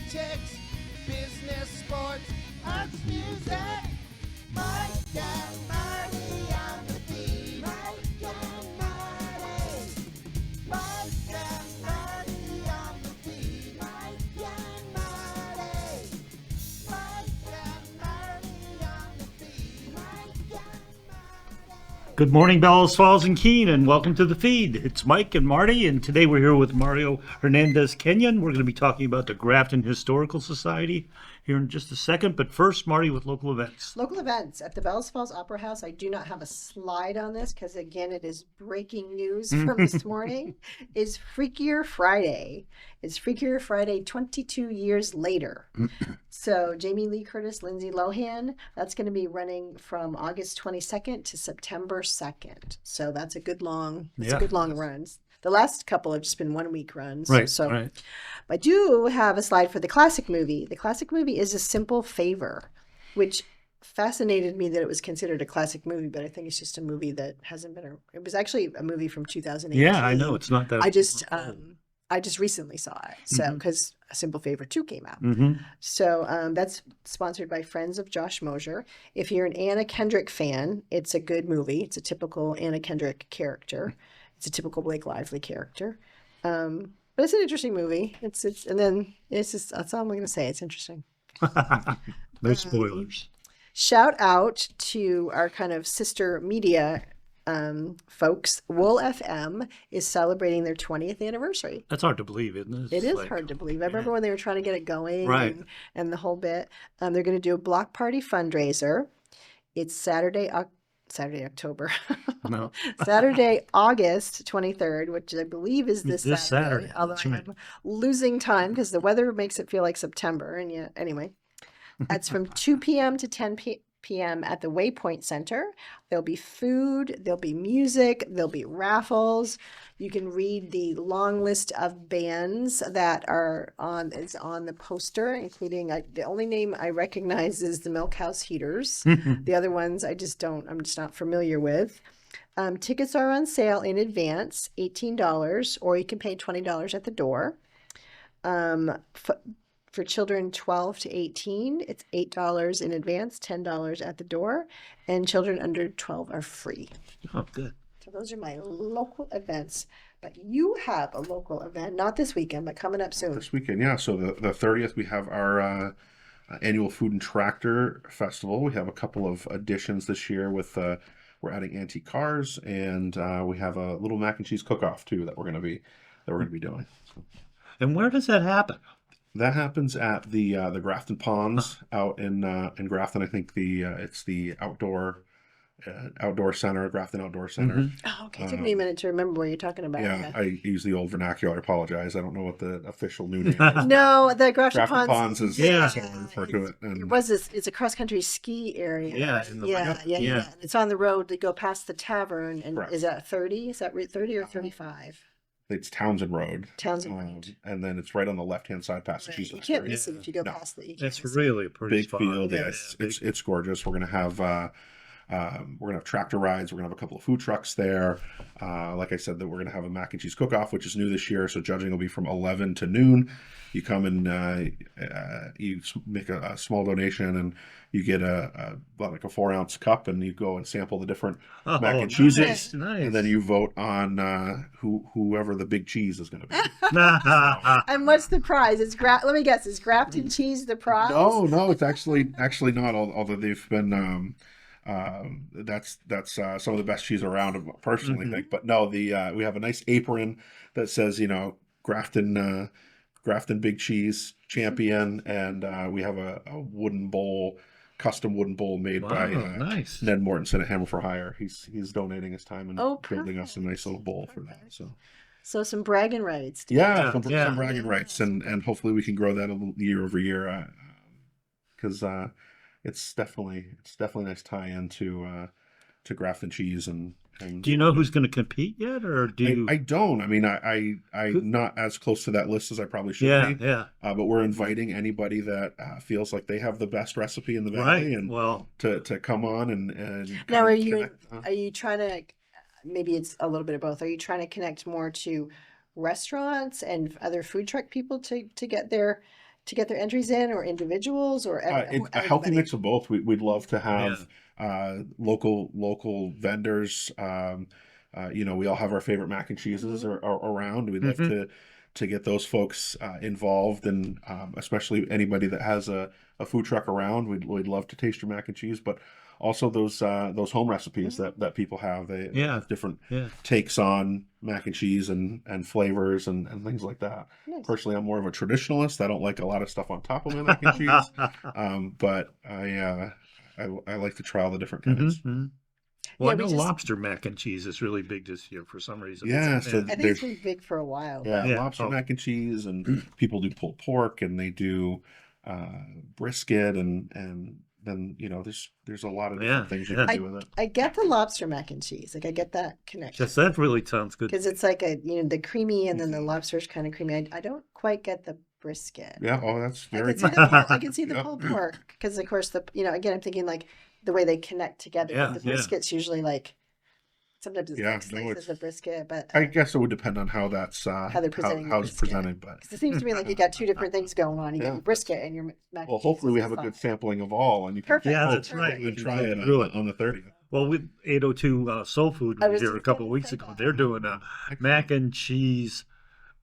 politics, business, sports, arts, music. Mike and Marty on the beat. Mike and Marty. Mike and Marty on the beat. Mike and Marty. Mike and Marty on the beat. Mike and Marty. Good morning, Bellows Falls and Keene, and welcome to the feed. It's Mike and Marty, and today we're here with Mario Hernandez Kenyon. We're going to be talking about the Grafton Historical Society here in just a second, but first, Marty, with local events. Local events at the Bellows Falls Opera House. I do not have a slide on this because, again, it is breaking news from this morning. Is Freakier Friday. It's Freakier Friday 22 years later. So Jamie Lee Curtis, Lindsay Lohan, that's going to be running from August 22nd to September 2nd. So that's a good long, run. The last couple have just been 1 week runs. Right. I do have a slide for the classic movie. The classic movie is A Simple Favor, which fascinated me that it was considered a classic movie, but I think it's just a movie that hasn't been it was actually a movie from 2018. Yeah, I know. It's not that. I just recently saw it. So, because A Simple Favor 2 came out. Mm-hmm. So that's sponsored by Friends of Josh Mosier. If you're an Anna Kendrick fan, it's a good movie. It's a typical Anna Kendrick character. It's a typical Blake Lively character. But it's an interesting movie. It's just, that's all I'm going to say. It's interesting. No spoilers. Shout out to our kind of sister media folks. Wool FM is celebrating their 20th anniversary. That's hard to believe, isn't it? It is hard to believe. I remember when they were trying to get it going, Right. and the whole bit. They're going to do a block party fundraiser. It's Saturday, October. No. Saturday, August 23rd, which I believe is this Saturday. Although That's I right. am losing time because the weather makes it feel like September. And yet, anyway, that's from 2 p.m. to 10 p.m. at the Waypoint Center. There'll be food, there'll be music, there'll be raffles. You can read the long list of bands that are on the poster, including the only name I recognize is the Milk House Heaters. The other ones I'm just not familiar with. Tickets are on sale in advance, $18, or you can pay $20 at the door. For children 12 to 18, it's $8 in advance, $10 at the door, and children under 12 are free. Oh, good. So those are my local events. But you have a local event, not this weekend, but coming up soon. This weekend, yeah. So the 30th, we have our annual Food and Tractor Festival. We have a couple of additions this year with we're adding antique cars, and we have a little mac and cheese cook-off too that we're going to be doing. So. And where does that happen? That happens at the Grafton Ponds out in Grafton. I think it's the outdoor center, Grafton Outdoor Center. Oh, okay. It took me a minute to remember what you're talking about. Yeah, I use the old vernacular. I apologize. I don't know what the official new name is. No, the Grafton Grafton Ponds. Ponds is Yeah. how I refer to it. And It's a cross-country ski area. Yeah, Yeah. And it's on the road to go past the tavern. And Correct. is that 30? Is that 30 or 35? it's Townsend Road. Townsend Road. And then it's right on the left-hand side past the cheese You factory. can't miss it if you go No. past the. That's really a pretty Big spot. field. Yeah, it's gorgeous. We're gonna have tractor rides. We're gonna have a couple of food trucks there. Like I said, that we're gonna have a mac and cheese cook-off, which is new this year. So judging will be from 11 to noon. You come and you make a small donation, and you get like a 4-ounce cup, and you go and sample the different mac and cheeses, Nice. and then you vote on whoever the big cheese is going to be. And what's the prize? Let me guess. Is Grafton cheese the prize? No, it's actually not. Although they've been that's some of the best cheese around, I personally think. But no, we have a nice apron that says Grafton Big Cheese Champion, and we have a wooden bowl, custom wooden bowl made by nice. Ned Mortensen at Hammer for Hire. He's donating his time and building perfect. us a nice little bowl for that. So some bragging rights. Some bragging rights, and hopefully we can grow that a little year over year, because it's definitely a nice tie-in to Grafton cheese and Do you know who's going to compete yet, or do you? I don't. I mean, I'm not as close to that list as I probably should be. Yeah. But we're inviting anybody that feels like they have the best recipe in the valley, and to come on and now are you trying to? Maybe it's a little bit of both. Are you trying to connect more to restaurants and other food truck people to get their to get their entries in, or individuals, or A healthy everybody? mix of both. We'd love to have Yeah. local vendors. We all have our favorite mac and cheeses around. We'd love to get those folks involved, and especially anybody that has a food truck around. We'd love to taste your mac and cheese, but also those home recipes that people have. They have different takes on mac and cheese and flavors and things like that. Nice. Personally, I'm more of a traditionalist. I don't like a lot of stuff on top of my mac and cheese, but I like to try all the different kinds. Well, Yeah, I we know just- lobster mac and cheese is really big this year for some reason. Yeah, so I think it's been big for a while. yeah, Yeah. lobster mac and cheese, and people do pulled pork, and they do brisket, and then there's a lot of different things you can do with it. I get the lobster mac and cheese. Like, I get that connection. Yes, that really sounds good. Because it's like the creamy, and then the lobster's kind of creamy. I don't quite get the brisket. Yeah, oh, that's very I can see the Yeah. pulled pork, because of course again, I'm thinking like the way they connect together. Yeah, The brisket's usually like, sometimes it's like slices of brisket, but I guess it would depend on how that's how they're presenting how the it's brisket. presented, but 'Cause it seems to me like you got two different things going on. You got your brisket and your mac and well, cheese hopefully we is have a fine. good sampling of all, and you can Perfect. Yeah, that's Perfect. right. and try it Do it. on the 30th. Well, with 802 Soul Food I was was here a just couple gonna of weeks say ago. that. They're doing a mac and cheese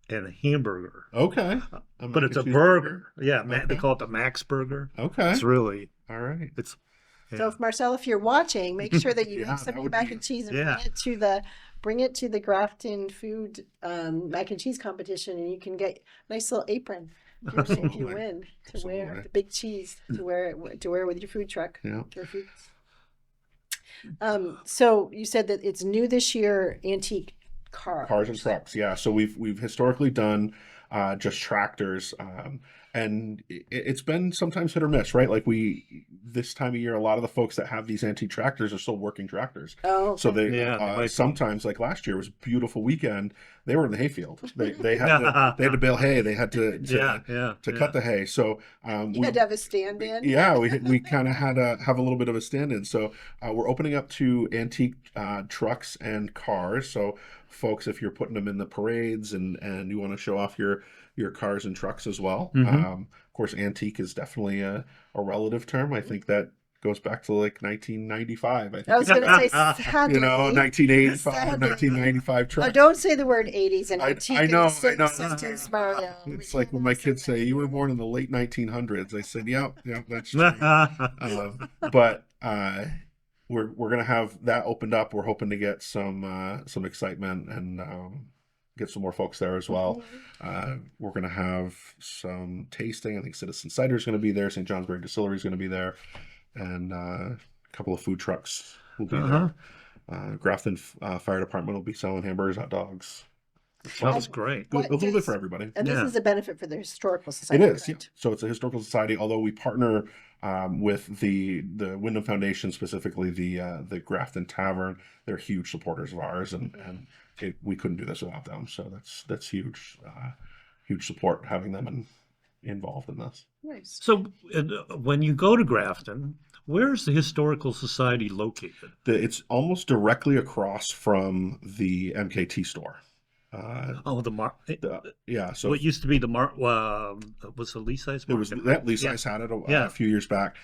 and a hamburger, Okay, but it's a burger. Yeah, they Okay. call it the Max Burger. Okay, It's really all right. it's. So if Marcel, if you're watching, make sure that you Yeah, make some that of your would mac be- and cheese and Yeah. bring it to the Grafton Food mac and cheese competition, and you can get a nice little apron if you Absolutely. win to wear Absolutely. the big cheese to wear with your food truck. Yeah. Your food. So you said that it's new this year, antique Cars and trucks, yeah. So we've historically done just tractors, and it's been sometimes hit or miss, right? Like this time of year, a lot of the folks that have these antique tractors are still working tractors. Oh, So okay. they Yeah, they might- sometimes, like last year was a beautiful weekend. They were in the hayfield. They had to bale hay. They had to cut the hay. So You had to have a stand-in. yeah, we kind of had to have a little bit of a stand-in. So we're opening up to antique trucks and cars. So folks, if you're putting them in the parades and you want to show off your cars and trucks as well. Of course, antique is definitely a relative term. I think that goes back to like 1995. I think. I was going to say, sadly. 1985, Sadly. 1995 Oh, trucks. don't say the word 80s and I antique know, in the I same know. sentence, Mario. It's like when my kids say, "You were born in the late 1900s." I said, "Yep, that's true." But we're gonna have that opened up. We're hoping to get some excitement and get some more folks there as well. We're gonna have some tasting. I think Citizen Cider is gonna be there. St. Johnsbury Distillery is gonna be there, and a couple of food trucks will be there. Grafton Fire Department will be selling hamburgers, hot dogs. That was great. A What little bit does- for everybody. And this Yeah. is a benefit for the Historical It Society. is, yeah. correct? So it's a historical society. Although we partner with the Wyndham Foundation, specifically the Grafton Tavern. They're huge supporters of ours, and we couldn't do this without them. So that's huge, huge support having them involved in this. Nice. So when you go to Grafton, where's the Historical Society located? It's almost directly across from the MKT store. Oh, Yeah, so what used to be the was the Lee Size it was Market? that Lee Yeah. Size had it Yeah. a few years back.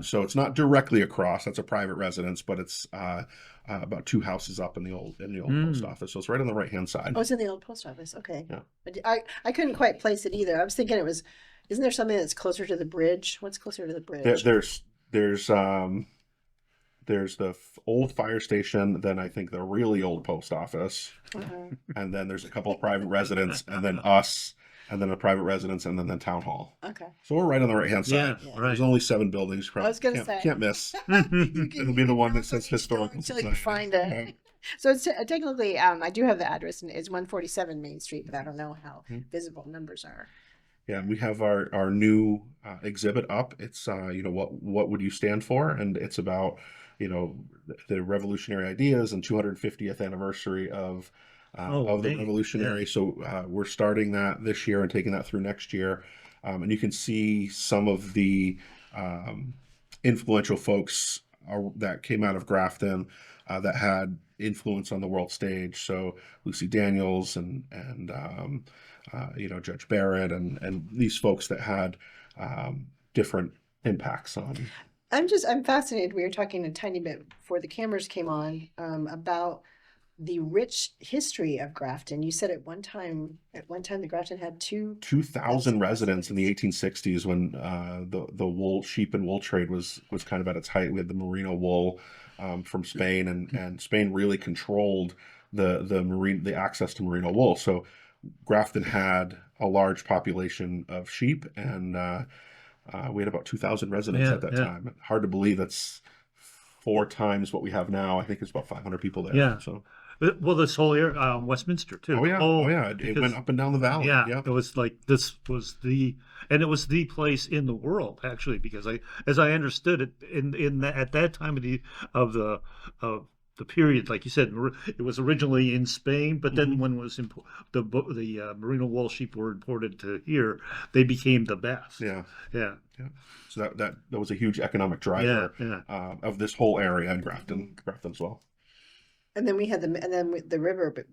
So it's not directly across. That's a private residence, but it's about two houses up in the old post office. So it's right on the right hand side. Oh, it's in the old post office. Okay. Yeah. I couldn't quite place it either. I was thinking isn't there something that's closer to the bridge? What's closer to the bridge? There's the old fire station, then I think the really old post office, Uh-huh. and then there's a couple of private residents, and then us, and then a private residence, and then the town hall. Okay. So we're right on the right hand Yeah, side. Yeah. right. There's only 7 buildings. I was gonna say. Can't miss. You It'll be the one that says historical until you society. find it. So it's technically, I do have the address, and it's 147 Main Street, but I don't know how visible numbers are. Yeah, and we have our new exhibit up. It's what would you stand for, and it's about the revolutionary ideas and 250th anniversary of the neat. revolutionary. So we're starting that this year and taking that through next year, and you can see some of the influential folks that came out of Grafton that had influence on the world stage. So Lucy Daniels and Judge Barrett and these folks that had different impacts on. I'm fascinated. We were talking a tiny bit before the cameras came on about the rich history of Grafton. You said at one time the Grafton had 2,000 residents in the 1860s when the wool, sheep and wool trade was kind of at its height. We had the merino wool from Spain, and Spain really controlled the access to merino wool. So Grafton had a large population of sheep, and we had about 2,000 residents at that time. Hard to believe that's 4 times what we have now. I think it's about 500 people there. Yeah. So. Well, this whole area, Westminster too. Oh yeah. It went up and down the valley. Yeah, Yep. it was like it was the place in the world actually, because as I understood it, at that time of the period, like you said, it was originally in Spain, but then when it was the merino wool sheep were imported to here, they became the best. Yeah. So that was a huge economic driver of this whole area in Grafton as well. And then we had the river, but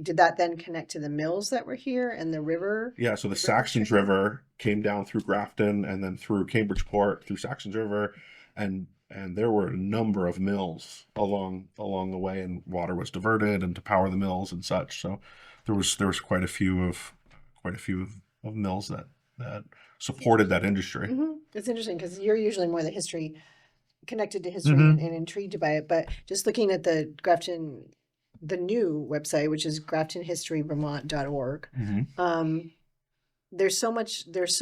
did that then connect to the mills that were here and the river? Yeah, so the Saxons River came down through Grafton and then through Cambridgeport, through Saxons River, and there were a number of mills along the way, and water was diverted and to power the mills and such. So there was quite a few of mills that supported that industry. Mm-hmm. It's interesting because you're usually more the history, connected to history and intrigued by it. But just looking at the new website, which is graftonhistoryvermont.org, there's so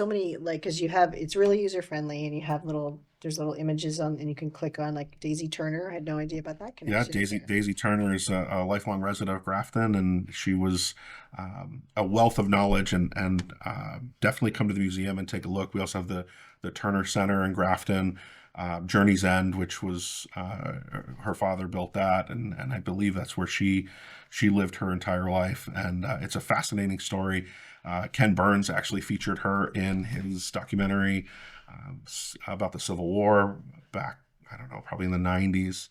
many, like, because it's really user friendly, and you have there's little images on, and you can click on, like Daisy Turner. I had no idea about that connection. Yeah, Daisy Turner is a lifelong resident of Grafton, and she was a wealth of knowledge, and definitely come to the museum and take a look. We also have the Turner Center in Grafton. Journey's End, which was her father built that, and I believe that's where she lived her entire life, and it's a fascinating story. Ken Burns actually featured her in his documentary about the Civil War back, I don't know, probably in the 90s,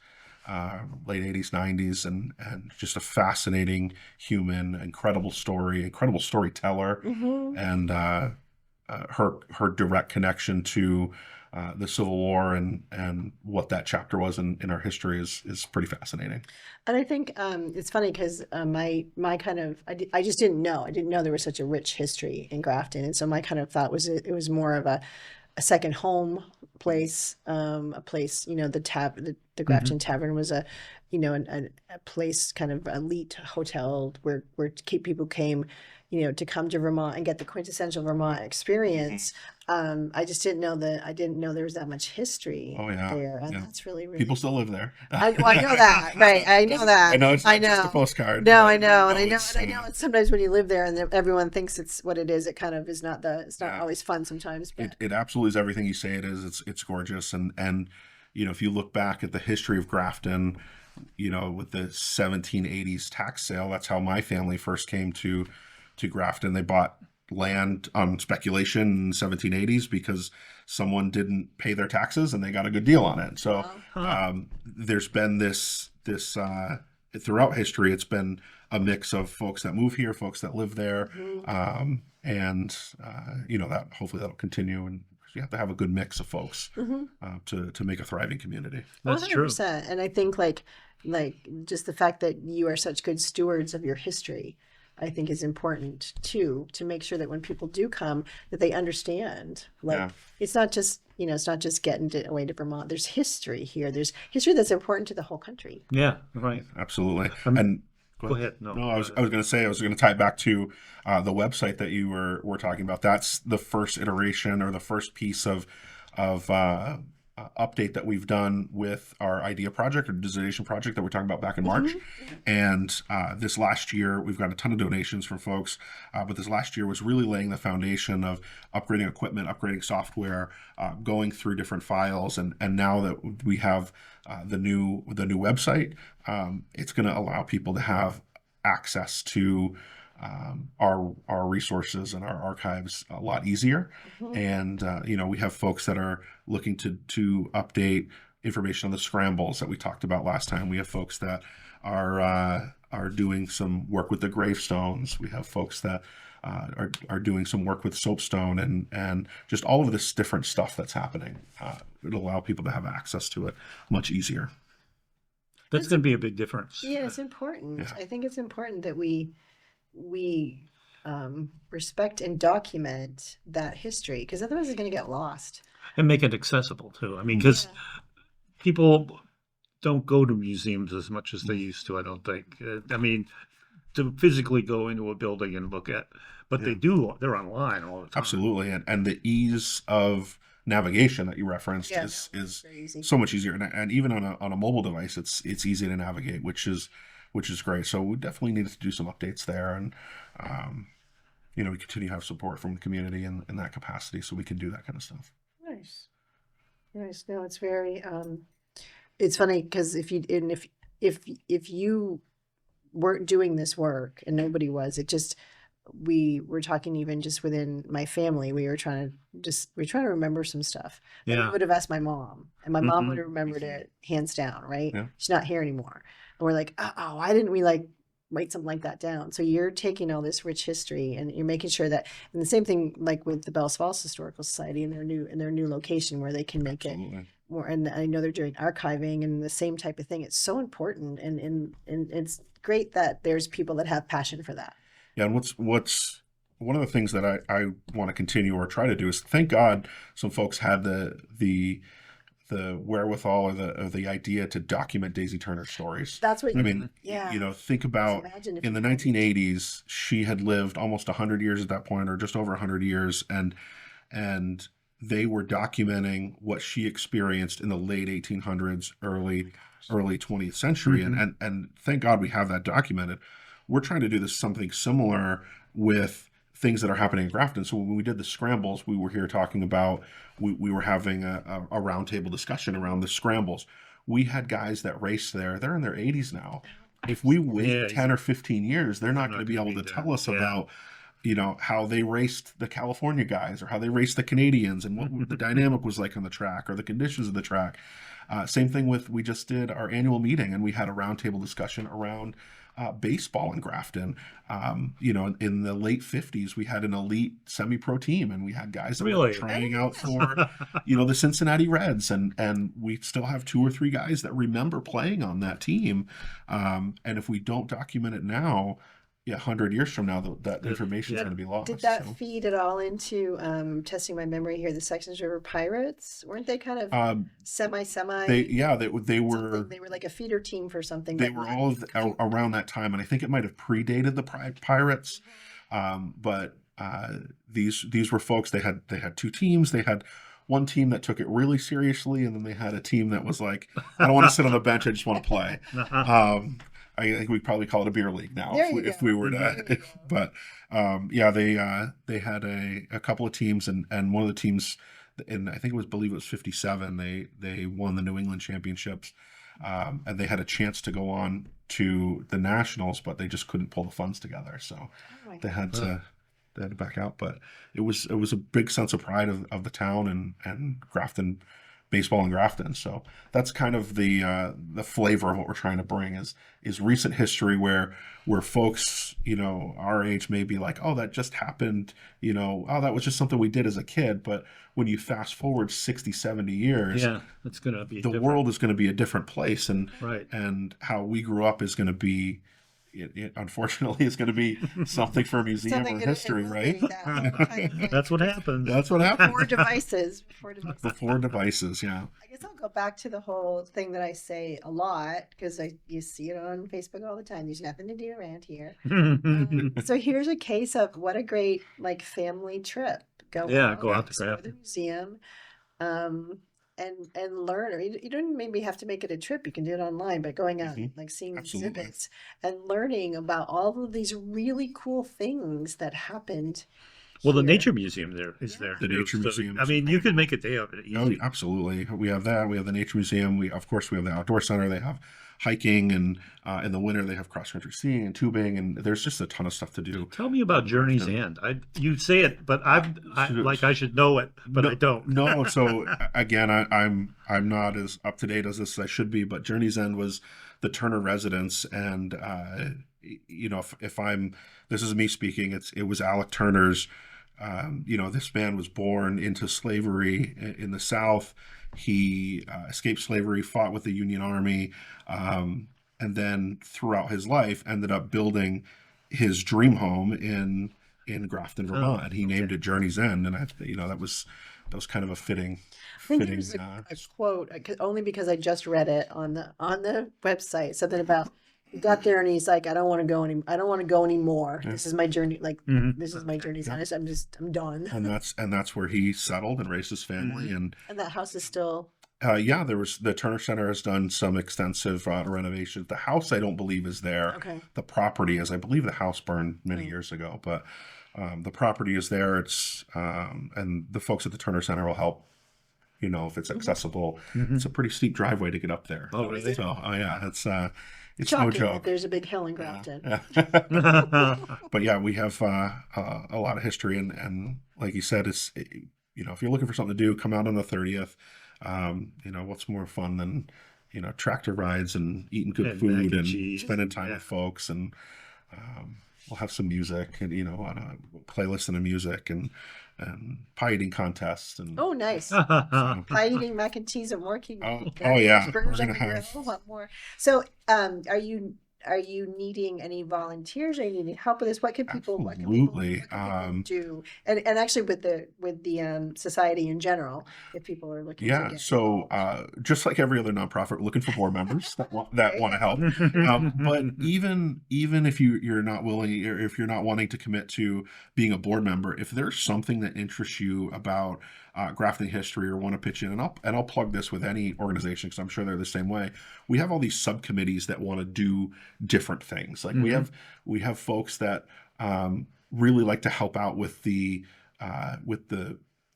late 80s, 90s, and just a fascinating human, incredible storyteller, and her direct connection to the Civil War and what that chapter was in our history is pretty fascinating. And I think it's funny because my kind of I just didn't know there was such a rich history in Grafton, and so my kind of thought was it was more of a second home place, a place, the Grafton Tavern was a place, kind of elite hotel where people came, to come to Vermont and get the quintessential Vermont experience. I just didn't know there was that much history there, and that's really people still live there. I know that, right? I know that. I know it's not just a postcard. No, I know, and I know. And sometimes when you live there and everyone thinks it's what it is, it kind of is not it's not always fun sometimes. But it absolutely is everything you say it is. It's gorgeous, and if you look back at the history of Grafton, with the 1780s tax sale, that's how my family first came to Grafton. They bought land on speculation in the 1780s because someone didn't pay their taxes and they got a good deal on it. So there's been this throughout history, it's been a mix of folks that move here, folks that live there, and that hopefully that'll continue, and you have to have a good mix of folks to make a thriving community. That's 100%. true. And I think like just the fact that you are such good stewards of your history, I think is important too, to make sure that when people do come, that they understand. It's not just getting away to Vermont. There's history here. There's history that's important to the whole country. Yeah, right. Absolutely. And go ahead. No, I was going to say, I was going to tie it back to the website that you were talking about. That's the first iteration or the first piece of update that we've done with our idea project or digitization project that we're talking about back in March. And this last year, we've got a ton of donations from folks, but this last year was really laying the foundation of upgrading equipment, upgrading software, going through different files. And now that we have the new website, it's going to allow people to have access to our resources and our archives a lot easier. And we have folks that are looking to update information on the scrambles that we talked about last time. We have folks that are doing some work with the gravestones. We have folks that are doing some work with soapstone and just all of this different stuff that's happening. It'll allow people to have access to it much easier. That's going to be a big difference. Yeah, it's important. Yeah. I think it's important that we respect and document that history, because otherwise it's going to get lost. And make it accessible too. I mean, because people don't go to museums as much as they used to, I don't think. I mean, to physically go into a building and look at, but they do, they're online all the time. Absolutely. And the ease of navigation that you referenced Yeah, is very easy. so much easier. And even on a mobile device, it's easy to navigate, which is great. So we definitely needed to do some updates there. And, we continue to have support from the community in that capacity, so we can do that kind of stuff. Nice. No, it's very, it's funny because if you weren't doing this work and nobody was, we were talking even just within my family, we're trying to remember some stuff. And we would have asked my mom, and my mom would have remembered it hands down, right? Yeah. She's not here anymore. And we're like, oh, why didn't we write something like that down? So you're taking all this rich history and you're making sure that, and the same thing like with the Bells Falls Historical Society in their new location where they can make Absolutely. it more. And I know they're doing archiving and the same type of thing. It's so important, and it's great that there's people that have passion for that. Yeah, and what's one of the things that I want to continue or try to do is, thank God some folks had the wherewithal or the idea to document Daisy Turner's stories. That's what I mean, yeah. Think about Imagine if in the you had- 1980s, she had lived almost 100 years at that point, or just over 100 years, and they were documenting what she experienced in the late 1800s, early 20th century, and thank God we have that documented. We're trying to do something similar with things that are happening in Grafton. So when we did the scrambles, we were here talking about, we were having a roundtable discussion around the scrambles. We had guys that raced there. They're in their 80s now. If we wait 10 or 15 years, they're not going to be able to tell us about, how they raced the California guys or how they raced the Canadians and what the dynamic was like on the track or the conditions of the track. Same thing we just did our annual meeting, and we had a roundtable discussion around baseball in Grafton. In the late 50s, we had an elite semi-pro team, and we had guys that were trying out for, the Cincinnati Reds, and we still have 2 or 3 guys that remember playing on that team. And if we don't document it now, 100 years from now, that information is going to be lost. Did that feed at all into testing my memory here? The Sections River Pirates, weren't they kind of semi? They were. They were like a feeder team for something. They were all around that time, and I think it might have predated the Pirates. But these were folks. They had 2 teams. They had one team that took it really seriously, and then they had a team that was like, I don't want to sit on the bench. I just want to play. I think we probably call it a beer league now if we were to. But they had a couple of teams, and one of the teams, and I think believe it was 57. They won the New England championships, and they had a chance to go on to the Nationals, but they just couldn't pull the funds together, so they had to back out. But it was a big sense of pride of the town and Grafton baseball in Grafton. So that's kind of the flavor of what we're trying to bring is recent history where folks, our age may be like, oh, that just happened, oh, that was just something we did as a kid. But when you fast forward 60, 70 years, it's going to be the world is going to be a different place. And how we grew up is going to be, it unfortunately is going to be something for a museum or history, right? That's what happens. That's what happens. Before devices, yeah. I guess I'll go back to the whole thing that I say a lot, because you see it on Facebook all the time. There's nothing to do around here. So here's a case of what a great family trip. Go out to the museum. And learn, or you don't maybe have to make it a trip. You can do it online, but going out and seeing exhibits and learning about all of these really cool things that happened. Well, the Nature Museum is there. The Nature Museum. I mean, you could make a day of it. Easy. Oh, absolutely. We have that. We have the Nature Museum. We have the Outdoor Center. They have hiking, and in the winter they have cross country skiing and tubing, and there's just a ton of stuff to do. Tell me about Journey's End. You say it, but I should know it, but I don't. No. So again, I'm not as up to date as I should be, but Journey's End was the Turner residence, and you know, if I'm, this is me speaking, it was Alec Turner's, you know, this man was born into slavery in the South. He escaped slavery, fought with the Union Army, and then throughout his life ended up building his dream home in Grafton, Vermont. And he named it Journey's End, and you know, that was kind of a fitting. I think there's a quote only because I just read it on the website. Something about he got there and he's like, I don't want to go anymore. Yeah. This is my journey. Like this is my journey's Yeah. end. I'm done. And that's where he settled and raised his family. And that house is still. yeah, there was the Turner Center has done some extensive renovations. The house I don't believe is there. Okay. The property is, I believe the house burned many years ago, but the property is there. It's and the folks at the Turner Center will help. You know, if it's accessible. It's a pretty steep driveway to get up there. Oh, really? So, yeah, it's no Shocking joke. that there's a big hill in Grafton. But yeah, we have a lot of history, and like you said, you know, if you're looking for something to do, come out on the 30th. You know, what's more fun than, you know, tractor rides and eating good And food mac and and cheese. spending time with folks, and we'll have some music and, you know, on a playlist and a music and pie eating contests and Oh, nice. so, Pie eating mac and cheese and working. oh, yeah, Burgers we're on gonna the grill, have a lot more. So, are you needing any volunteers? Are you needing help with this? What can people Absolutely. do? And actually with the society in general, if people are looking to Yeah, get so involved. just like every other nonprofit, we're looking for board members that want to help. But even if you're not willing, or if you're not wanting to commit to being a board member, if there's something that interests you about Grafton history or want to pitch in, and I'll plug this with any organization because I'm sure they're the same way. We have all these subcommittees that want to do different things. Like we have folks that really like to help out with the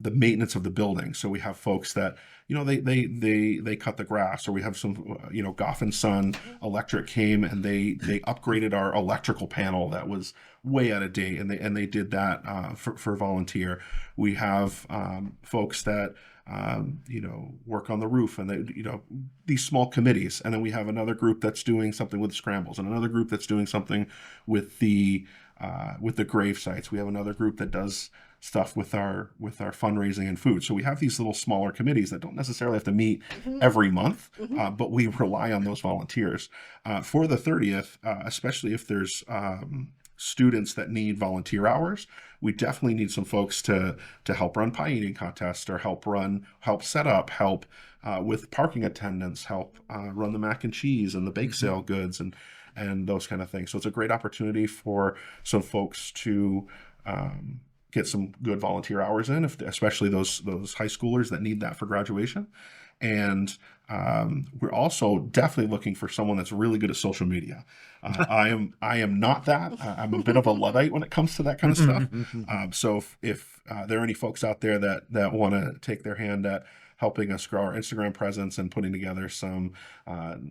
maintenance of the building. So we have folks that, you know, they cut the grass, or we have some, you know, Goff and Son Electric came and they upgraded our electrical panel that was way out of date, and they did that for volunteer. We have folks that you know, work on the roof, and they, you know, these small committees. And then we have another group that's doing something with the scrambles, and another group that's doing something with the grave sites. We have another group that does stuff with our fundraising and food. So we have these little smaller committees that don't necessarily have to meet every month, but we rely on those volunteers for the 30th, especially if there's students that need volunteer hours. We definitely need some folks to help run pie eating contests, or help set up, help with parking attendance, help run the mac and cheese and the bake sale goods and those kind of things. So it's a great opportunity for some folks to get some good volunteer hours in, especially those high schoolers that need that for graduation. And we're also definitely looking for someone that's really good at social media. I am not that. I'm a bit of a Luddite when it comes to that kind of stuff. So if there are any folks out there that want to take their hand at helping us grow our Instagram presence and putting together some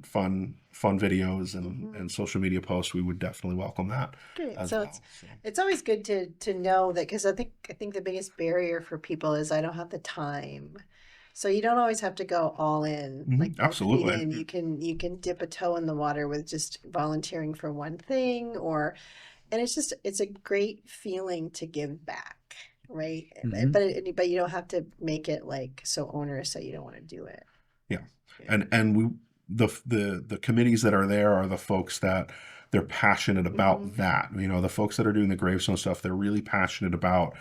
fun videos and social media posts, we would definitely welcome that. Great. As So well. it's always good to know that, because I think the biggest barrier for people is I don't have the time. So you don't always have to go all in. Like absolutely. and you can dip a toe in the water with just volunteering for one thing, and it's a great feeling to give back, right? But you don't have to make it like so onerous that you don't want to do it. Yeah. And the committees that are there are the folks that they're passionate about that. You know, the folks that are doing the gravestone stuff, they're really passionate about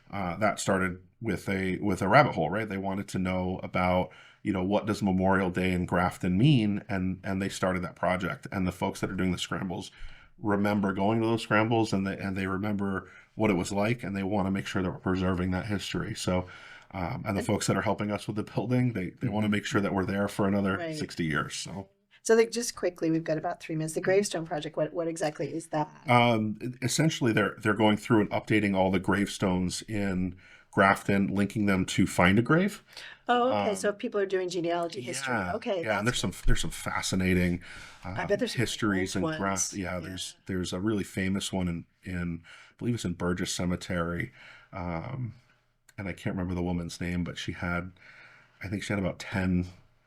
that. Started with a rabbit hole, right? They wanted to know about, you know, what does Memorial Day in Grafton mean, and they started that project. And the folks that are doing the scrambles remember going to those scrambles, and they remember what it was like, and they want to make sure that we're preserving that history. So and the folks that are helping us with the building, they want to make sure that we're there for another 60 years. So Just quickly, we've got about 3 minutes. The gravestone project, what exactly is that? Essentially, they're going through and updating all the gravestones in Grafton, linking them to Find a Grave. Oh, okay. So if people are doing genealogy history, Yeah, okay. yeah, and there's some fascinating I bet there's some histories and old Grafton. ones. Yeah, there's a really famous one in I believe it's in Burgess Cemetery, and I can't remember the woman's name, but I think she had about 10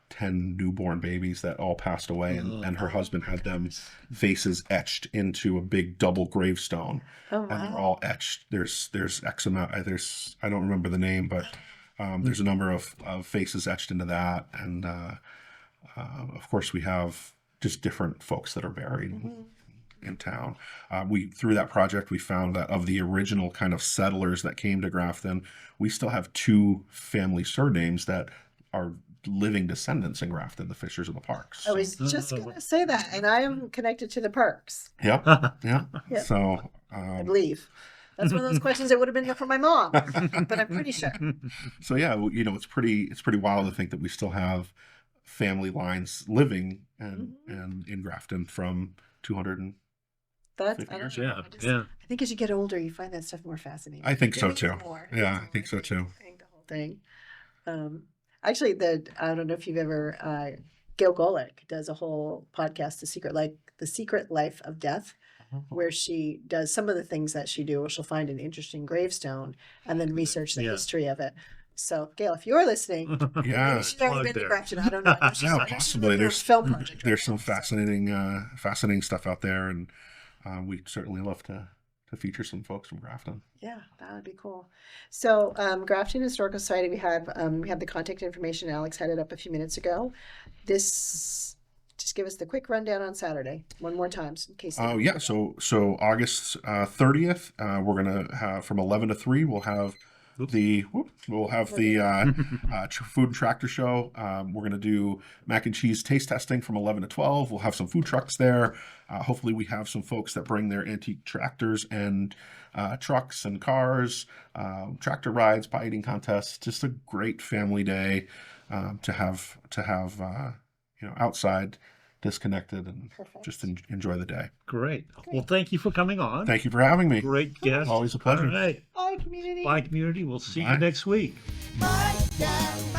10 newborn babies that all passed away, and her husband had them faces etched into a big double gravestone. Oh, And they're wow. all etched. There's X amount. There's, I don't remember the name, but there's a number of faces etched into that. And of course, we have just different folks that are buried in town. We through that project, we found that of the original kind of settlers that came to Grafton, we still have 2 family surnames that are living descendants in Grafton, the Fishers of the Parks. I was just going to say that, and I am connected to the parks, Yep. Yeah. Yeah. So I believe. That's one of those questions that would have been for my mom, but I'm pretty sure. so yeah, it's pretty wild to think that we still have family lines living and in Grafton from 200 and That's, I 50 don't years. know. Yeah. I think as you get older, you find that stuff more fascinating. I think so Maybe too. even more. Yeah, I think so too. The whole thing. Actually, I don't know if you've ever, Gail Golick does a whole podcast, The Secret Life of Death, where she does some of the things that she do. She'll find an interesting gravestone and then research the Yeah. history of it. So, Gail, if you're listening, Yeah. maybe she's already Plug been to there. Grafton. I don't know. I know she's- Yeah, I know she's possibly. working on a There's film project. there's right some now. fascinating stuff out there, and we'd certainly love to feature some folks from Grafton. Yeah, that would be cool. So, Grafton Historical Society, we have the contact information. Alex had it up a few minutes ago. Just give us the quick rundown on Saturday, one more time, in case. Oh yeah, so August 30th, we're gonna have from 11 to 3. We'll have the food and tractor show. We're gonna do mac and cheese taste testing from 11 to 12. We'll have some food trucks there. Hopefully, we have some folks that bring their antique tractors and trucks and cars, tractor rides, pie eating contests. Just a great family day to have outside, disconnected, and Perfect. just enjoy the day. Great. Well, thank you for coming on. Thank you for having me. Great guest. Always a pleasure. All right. Bye, community. Bye, community. We'll see Bye. you next week. Mike and